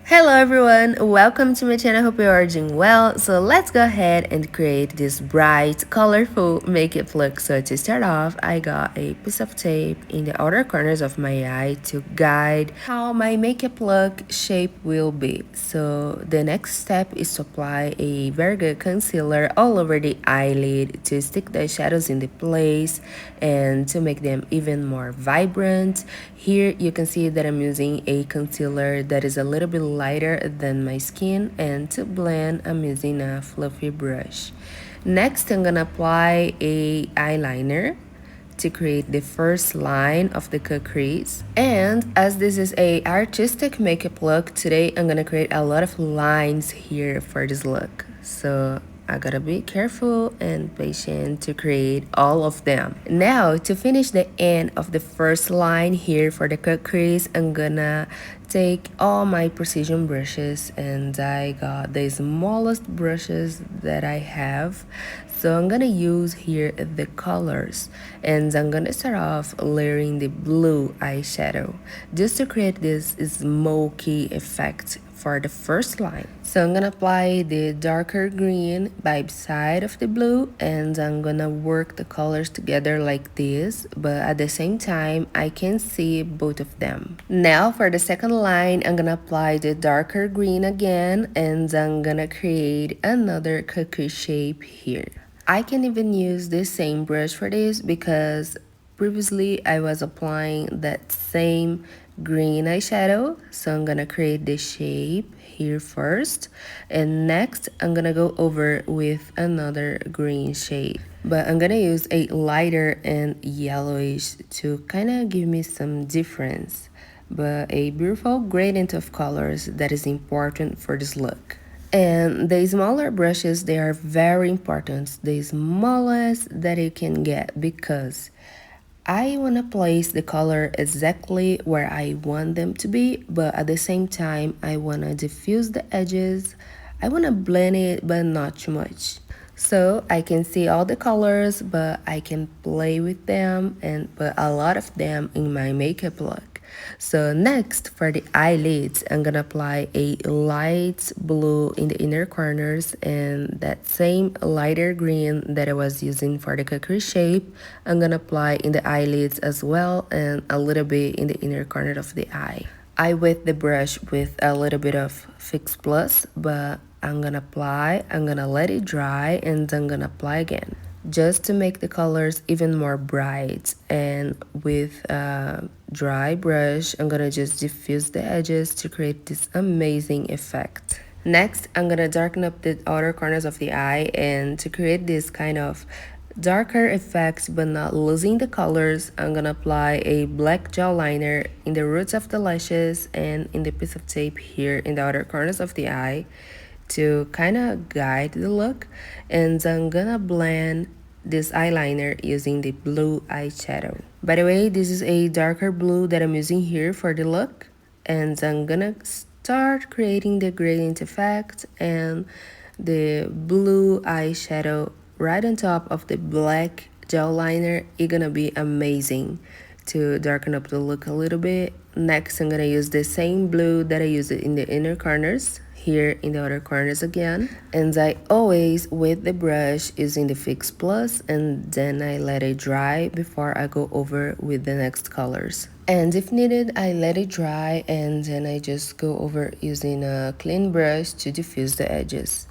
Hello everyone, welcome to my channel. Hope you are doing well. So let's go ahead and create this bright, colorful makeup look. So to start off, I got a piece of tape in the outer corners of my eye to guide how my makeup look shape will be. So the next step is to apply a very good concealer all over the eyelid to stick the shadows in the place and to make them even more vibrant. Here you can see that I'm using a concealer that is a little bit lighter than my skin, and to blend I'm using a fluffy brush. Next, I'm gonna apply a eyeliner to create the first line of the crease. And as this is a artistic makeup look, today I'm gonna create a lot of lines here for this look. So I gotta be careful and patient to create all of them. Now, to finish the end of the first line here for the cut crease, I'm gonna take all my precision brushes, and I got the smallest brushes that I have. So I'm gonna use here the colors, and I'm gonna start off layering the blue eyeshadow just to create this smoky effect for the first line. So I'm gonna apply the darker green by side of the blue, and I'm gonna work the colors together like this, but at the same time I can see both of them. Now for the second line, I'm gonna apply the darker green again, and I'm gonna create another cookie shape here. I can even use the same brush for this because previously I was applying that same green eyeshadow. So I'm gonna create the shape here first, and next I'm gonna go over with another green shade, but I'm gonna use a lighter and yellowish to kind of give me some difference, but a beautiful gradient of colors that is important for this look. And the smaller brushes, they are very important, the smallest that you can get, because I want to place the color exactly where I want them to be, but at the same time I want to diffuse the edges. I want to blend it, but not too much. So I can see all the colors, but I can play with them and put a lot of them in my makeup look. So next, for the eyelids, I'm gonna apply a light blue in the inner corners, and that same lighter green that I was using for the cookie shape, I'm gonna apply in the eyelids as well, and a little bit in the inner corner of the eye. I wet the brush with a little bit of Fix Plus, but I'm gonna let it dry, and I'm gonna apply again just to make the colors even more bright. And with a dry brush, I'm gonna just diffuse the edges to create this amazing effect. Next, I'm gonna darken up the outer corners of the eye, and to create this kind of darker effects but not losing the colors, I'm gonna apply a black gel liner in the roots of the lashes and in the piece of tape here in the outer corners of the eye to kind of guide the look. And I'm gonna blend this eyeliner using the blue eyeshadow. By the way, this is a darker blue that I'm using here for the look, and I'm gonna start creating the gradient effect and the blue eyeshadow right on top of the black gel liner. It's gonna be amazing to darken up the look a little bit. Next, I'm gonna use the same blue that I used in the inner corners here in the other corners again, and I always with the brush using the Fix Plus, and then I let it dry before I go over with the next colors. And if needed, I let it dry, and then I just go over using a clean brush to diffuse the edges.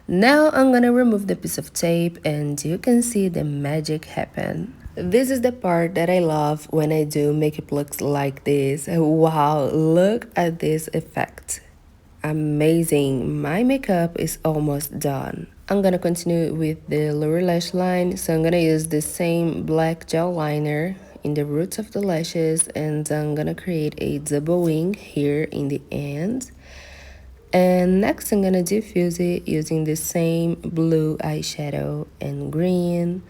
Now I'm gonna remove the piece of tape, and you can see the magic happen. This is the part that I love when I do makeup looks like this. Wow, look at this effect. Amazing. My makeup is almost done. I'm gonna continue with the lower lash line, so I'm gonna use the same black gel liner in the roots of the lashes, and I'm gonna create a double wing here in the end. And next I'm gonna diffuse it using the same blue eyeshadow and green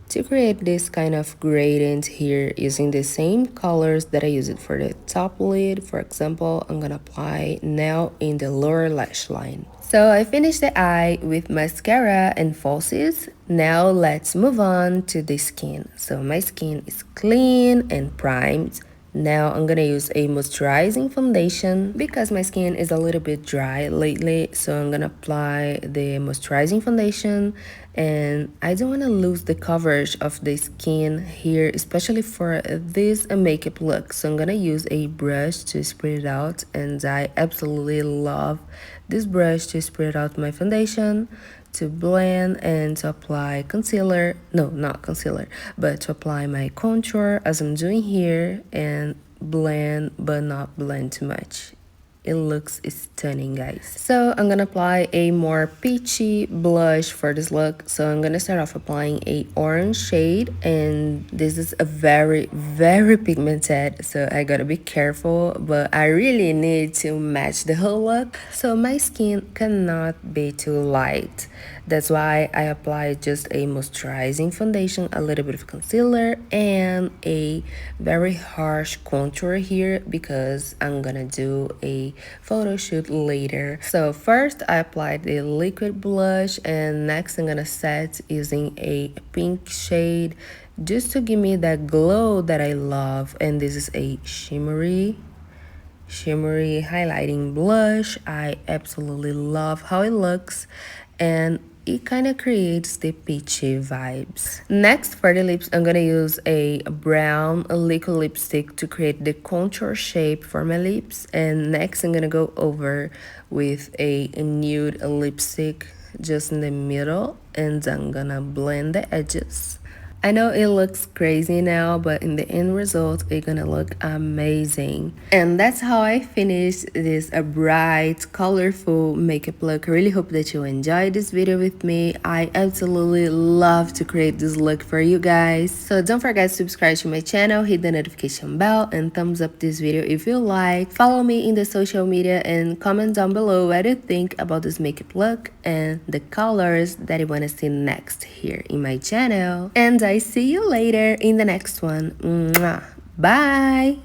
to create this kind of gradient here using the same colors that I used for the top lid. For example, I'm gonna apply now in the lower lash line. So I finished the eye with mascara and falsies. Now let's move on to the skin. So my skin is clean and primed, Now I'm gonna use a moisturizing foundation because my skin is a little bit dry lately, so I'm gonna apply the moisturizing foundation, and I don't want to lose the coverage of the skin here, especially for this makeup look. So I'm gonna use a brush to spread it out, and I absolutely love this brush to spread out my foundation, to blend and to apply concealer. No, not concealer, but to apply my contour as I'm doing here, and blend but not blend too much. It looks stunning, guys. So I'm gonna apply a more peachy blush for this look. So I'm gonna start off applying a orange shade, and this is a very pigmented, so I gotta be careful, but I really need to match the whole look, so my skin cannot be too light. That's why I apply just a moisturizing foundation, a little bit of concealer, and a very harsh contour here because I'm gonna do a photo shoot later. So first I applied the liquid blush, and next I'm gonna set using a pink shade just to give me that glow that I love. And this is a shimmery highlighting blush. I absolutely love how it looks, and it kind of creates the peachy vibes. Next, for the lips, I'm gonna use a brown liquid lipstick to create the contour shape for my lips. And next, I'm gonna go over with a nude lipstick just in the middle, and I'm gonna blend the edges. I know it looks crazy now, but in the end result, it's gonna look amazing. And that's how I finished this a bright, colorful makeup look. I really hope that you enjoyed this video with me. I absolutely love to create this look for you guys. So don't forget to subscribe to my channel, hit the notification bell, and thumbs up this video if you like. Follow me in the social media and comment down below what you think about this makeup look and the colors that you want to see next here in my channel. And I see you later in the next one. Mwah. Bye!